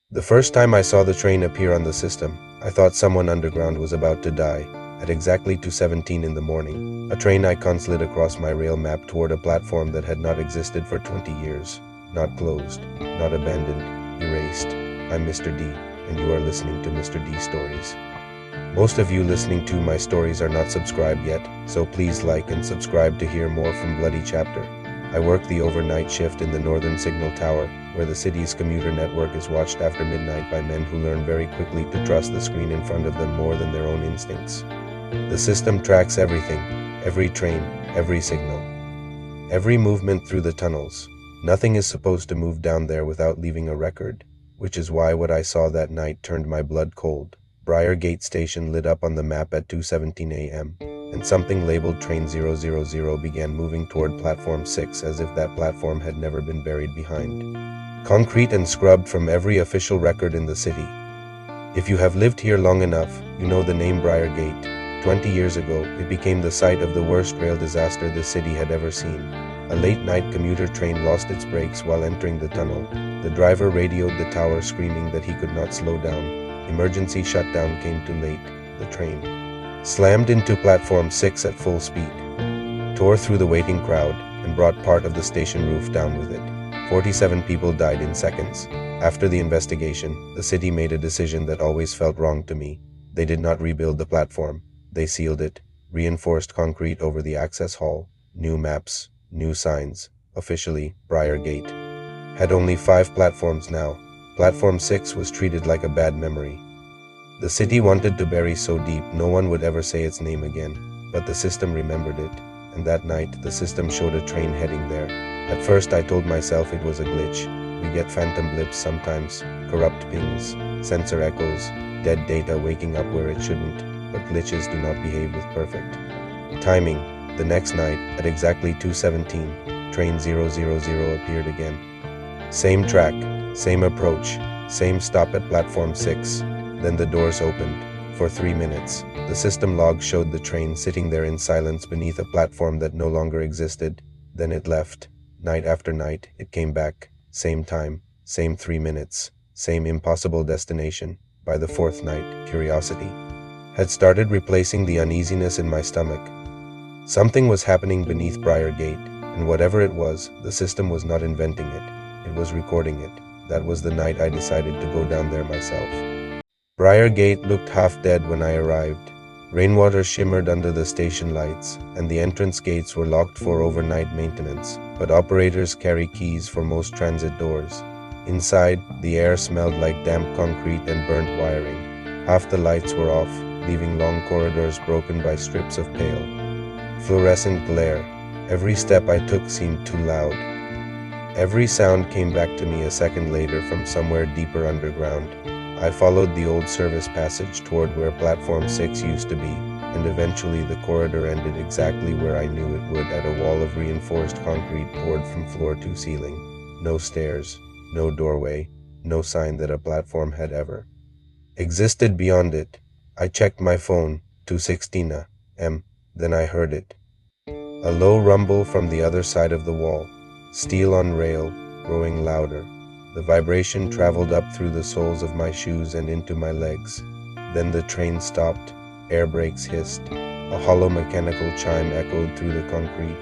The first time I saw the train appear on the system, I thought someone underground was about to die. At exactly 2:17 in the morning, a train icon slid across my rail map toward a platform that had not existed for 20 years. Not closed, not abandoned, erased. I'm Mr. D, and you are listening to Mr. D Stories. Most of you listening to my stories are not subscribed yet, so please like and subscribe to hear more from Bloody Chapter. I work the overnight shift in the Northern Signal Tower, where the city's commuter network is watched after midnight by men who learn very quickly to trust the screen in front of them more than their own instincts. The system tracks everything, every train, every signal, every movement through the tunnels. Nothing is supposed to move down there without leaving a record, which is why what I saw that night turned my blood cold. Briar Gate Station lit up on the map at 2:17 a.m., and something labeled Train 000 began moving toward Platform 6 as if that platform had never been buried behind concrete and scrubbed from every official record in the city. If you have lived here long enough, you know the name Briar Gate. 20 years ago, it became the site of the worst rail disaster the city had ever seen. A late-night commuter train lost its brakes while entering the tunnel. The driver radioed the tower screaming that he could not slow down. Emergency shutdown came too late. The train slammed into Platform 6 at full speed, tore through the waiting crowd, and brought part of the station roof down with it. 47 people died in seconds. After the investigation, the city made a decision that always felt wrong to me. They did not rebuild the platform. They sealed it, reinforced concrete over the access hall, new maps, new signs. Officially, Briar Gate had only 5 platforms now. Platform 6 was treated like a bad memory. The city wanted to bury so deep no one would ever say its name again, but the system remembered it, and that night the system showed a train heading there. At first I told myself it was a glitch. We get phantom blips sometimes, corrupt pings, sensor echoes, dead data waking up where it shouldn't, but glitches do not behave with perfect timing. The next night, at exactly 2:17, Train 000 appeared again. Same track, same approach, same stop at Platform 6. Then the doors opened. For 3 minutes, the system log showed the train sitting there in silence beneath a platform that no longer existed. Then it left. Night after night, it came back. Same time, same 3 minutes, same impossible destination. By the 4th night, curiosity had started replacing the uneasiness in my stomach. Something was happening beneath Briar Gate, and whatever it was, the system was not inventing it. It was recording it. That was the night I decided to go down there myself. Briar Gate looked half dead when I arrived. Rainwater shimmered under the station lights, and the entrance gates were locked for overnight maintenance, but operators carry keys for most transit doors. Inside, the air smelled like damp concrete and burnt wiring. Half the lights were off, leaving long corridors broken by strips of pale, fluorescent glare. Every step I took seemed too loud. Every sound came back to me a second later from somewhere deeper underground. I followed the old service passage toward where Platform 6 used to be, and eventually the corridor ended exactly where I knew it would, at a wall of reinforced concrete poured from floor to ceiling. No stairs, no doorway, no sign that a platform had ever existed beyond it. I checked my phone, 2:16 a.m., then I heard it. A low rumble from the other side of the wall, steel on rail, growing louder. The vibration traveled up through the soles of my shoes and into my legs. Then the train stopped, air brakes hissed, a hollow mechanical chime echoed through the concrete.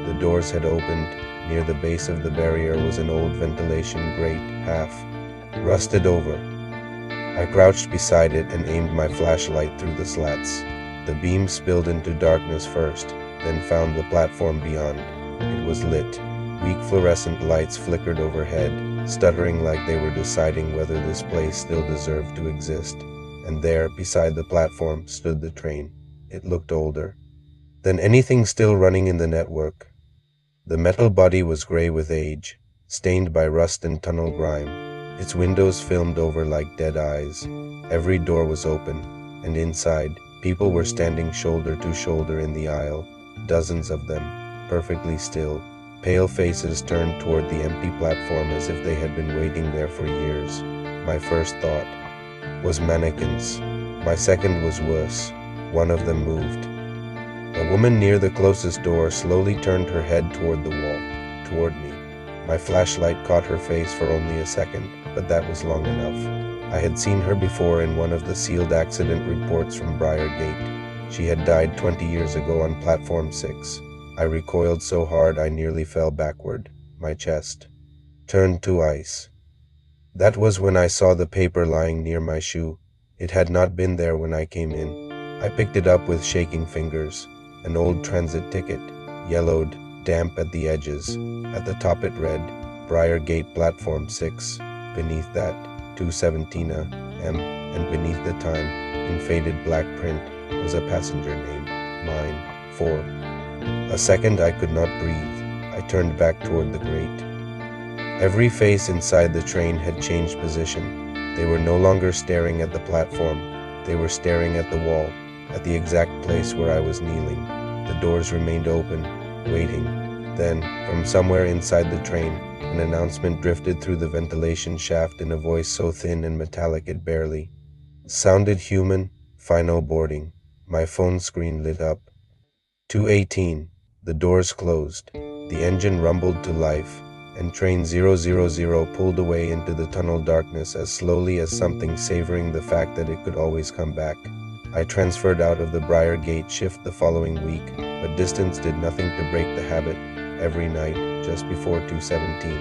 The doors had opened. Near the base of the barrier was an old ventilation grate, half rusted over. I crouched beside it and aimed my flashlight through the slats. The beam spilled into darkness first, then found the platform beyond. It was lit. Weak fluorescent lights flickered overhead, stuttering like they were deciding whether this place still deserved to exist. And there, beside the platform, stood the train. It looked older than anything still running in the network. The metal body was gray with age, stained by rust and tunnel grime. Its windows filmed over like dead eyes. Every door was open, and inside, people were standing shoulder to shoulder in the aisle, dozens of them, perfectly still. Pale faces turned toward the empty platform as if they had been waiting there for years. My first thought was mannequins. My second was worse. One of them moved. A woman near the closest door slowly turned her head toward the wall, toward me. My flashlight caught her face for only a second. but that was long enough. I had seen her before in one of the sealed accident reports from Briar Gate. She had died 20 years ago on Platform 6. I recoiled so hard I nearly fell backward. My chest turned to ice. That was when I saw the paper lying near my shoe. It had not been there when I came in. I picked it up with shaking fingers. An old transit ticket, yellowed, damp at the edges. At the top it read, Briar Gate Platform 6. Beneath that, 217 M, and beneath the time, in faded black print, was a passenger name, mine, 4. A second I could not breathe. I turned back toward the grate. Every face inside the train had changed position. They were no longer staring at the platform. They were staring at the wall, at the exact place where I was kneeling. The doors remained open, waiting. Then, from somewhere inside the train, an announcement drifted through the ventilation shaft in a voice so thin and metallic it barely sounded human. Final boarding. My phone screen lit up. 218. The doors closed. The engine rumbled to life, and train 000 pulled away into the tunnel darkness as slowly as something savoring the fact that it could always come back. I transferred out of the Briar Gate shift the following week, but distance did nothing to break the habit. Every night, just before 217,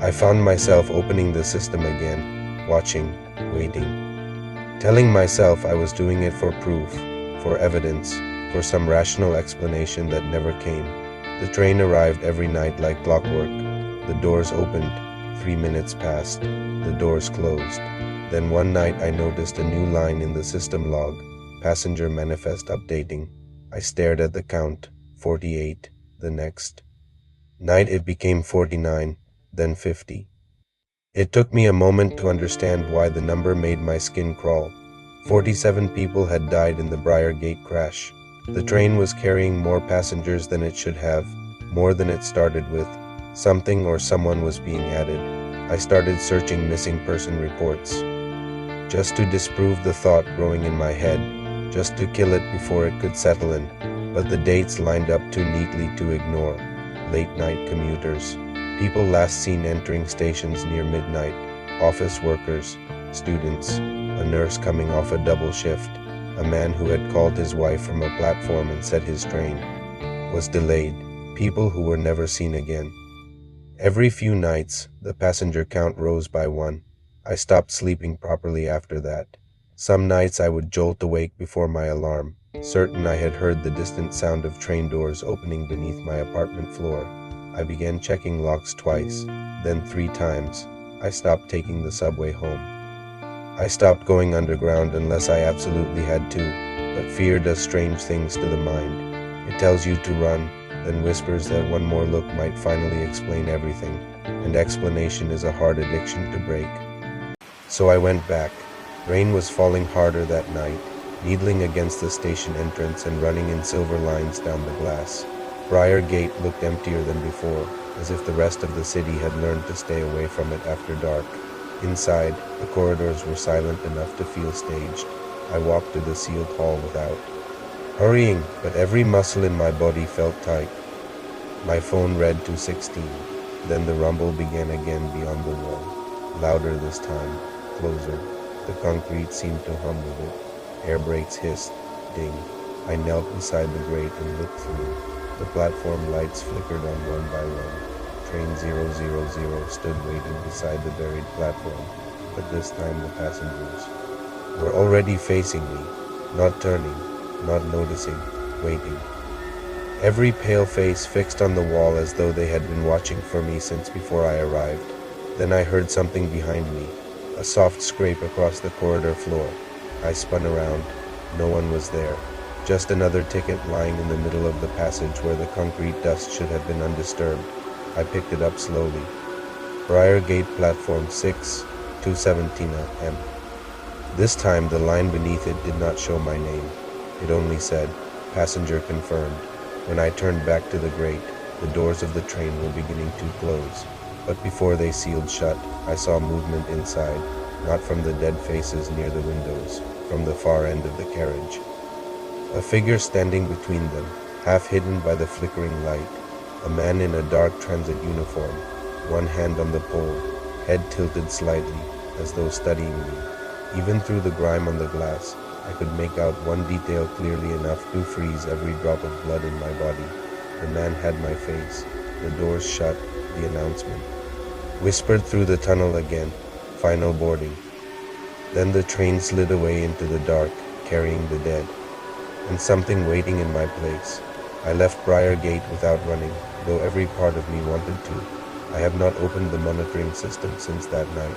I found myself opening the system again, watching, waiting, telling myself I was doing it for proof, for evidence, for some rational explanation that never came. The train arrived every night like clockwork. The doors opened. 3 minutes passed. The doors closed. Then one night I noticed a new line in the system log, passenger manifest updating. I stared at the count, 48. The next night it became 49, then 50. It took me a moment to understand why the number made my skin crawl. 47 people had died in the Briar Gate crash. The train was carrying more passengers than it should have, more than it started with. Something or someone was being added. I started searching missing person reports, just to disprove the thought growing in my head, just to kill it before it could settle in. But the dates lined up too neatly to ignore. Late night commuters, people last seen entering stations near midnight, office workers, students, a nurse coming off a double shift, a man who had called his wife from a platform and said his train was delayed, people who were never seen again. Every few nights, the passenger count rose by 1. I stopped sleeping properly after that. Some nights I would jolt awake before my alarm, certain I had heard the distant sound of train doors opening beneath my apartment floor. I began checking locks twice, then 3 times. I stopped taking the subway home. I stopped going underground unless I absolutely had to, but fear does strange things to the mind. It tells you to run, then whispers that one more look might finally explain everything, and explanation is a hard addiction to break. So I went back. Rain was falling harder that night, needling against the station entrance and running in silver lines down the glass. Briar Gate looked emptier than before, as if the rest of the city had learned to stay away from it after dark. Inside, the corridors were silent enough to feel staged. I walked to the sealed hall without hurrying, but every muscle in my body felt tight. My phone read 216. Then the rumble began again beyond the wall. Louder this time, closer. The concrete seemed to hum with it. Air brakes hissed, ding. I knelt beside the grate and looked through. The platform lights flickered on one by one. Train 000 stood waiting beside the buried platform, but this time the passengers were already facing me, not turning, not noticing, waiting. Every pale face fixed on the wall as though they had been watching for me since before I arrived. Then I heard something behind me, a soft scrape across the corridor floor. I spun around. No one was there. Just another ticket lying in the middle of the passage where the concrete dust should have been undisturbed. I picked it up slowly. Briar Gate Platform 6, 217 M. This time the line beneath it did not show my name. It only said, passenger confirmed. When I turned back to the grate, the doors of the train were beginning to close. But before they sealed shut, I saw movement inside, not from the dead faces near the windows, from the far end of the carriage. A figure standing between them, half hidden by the flickering light. A man in a dark transit uniform, one hand on the pole, head tilted slightly, as though studying me. Even through the grime on the glass, I could make out one detail clearly enough to freeze every drop of blood in my body. The man had my face, the doors shut, the announcement. Whispered through the tunnel again, final boarding. Then the train slid away into the dark, carrying the dead, and something waiting in my place. I left Briar Gate without running, though every part of me wanted to. I have not opened the monitoring system since that night.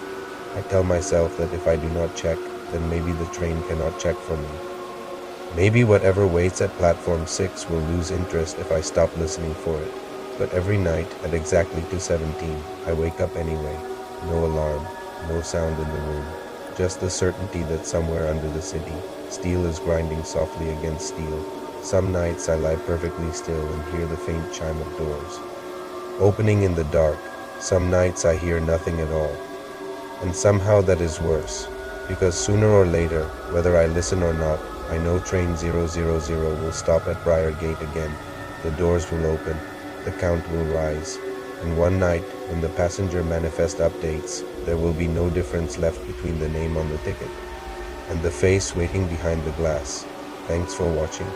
I tell myself that if I do not check, then maybe the train cannot check for me. Maybe whatever waits at platform 6 will lose interest if I stop listening for it. But every night, at exactly 2:17, I wake up anyway. No alarm, no sound in the room. Just the certainty that somewhere under the city, steel is grinding softly against steel. Some nights I lie perfectly still and hear the faint chime of doors opening in the dark. Some nights I hear nothing at all. And somehow that is worse, because sooner or later, whether I listen or not, I know train 000 will stop at Briar Gate again. The doors will open, the count will rise, and one night, when the passenger manifest updates, there will be no difference left between the name on the ticket and the face waiting behind the glass. Thanks for watching.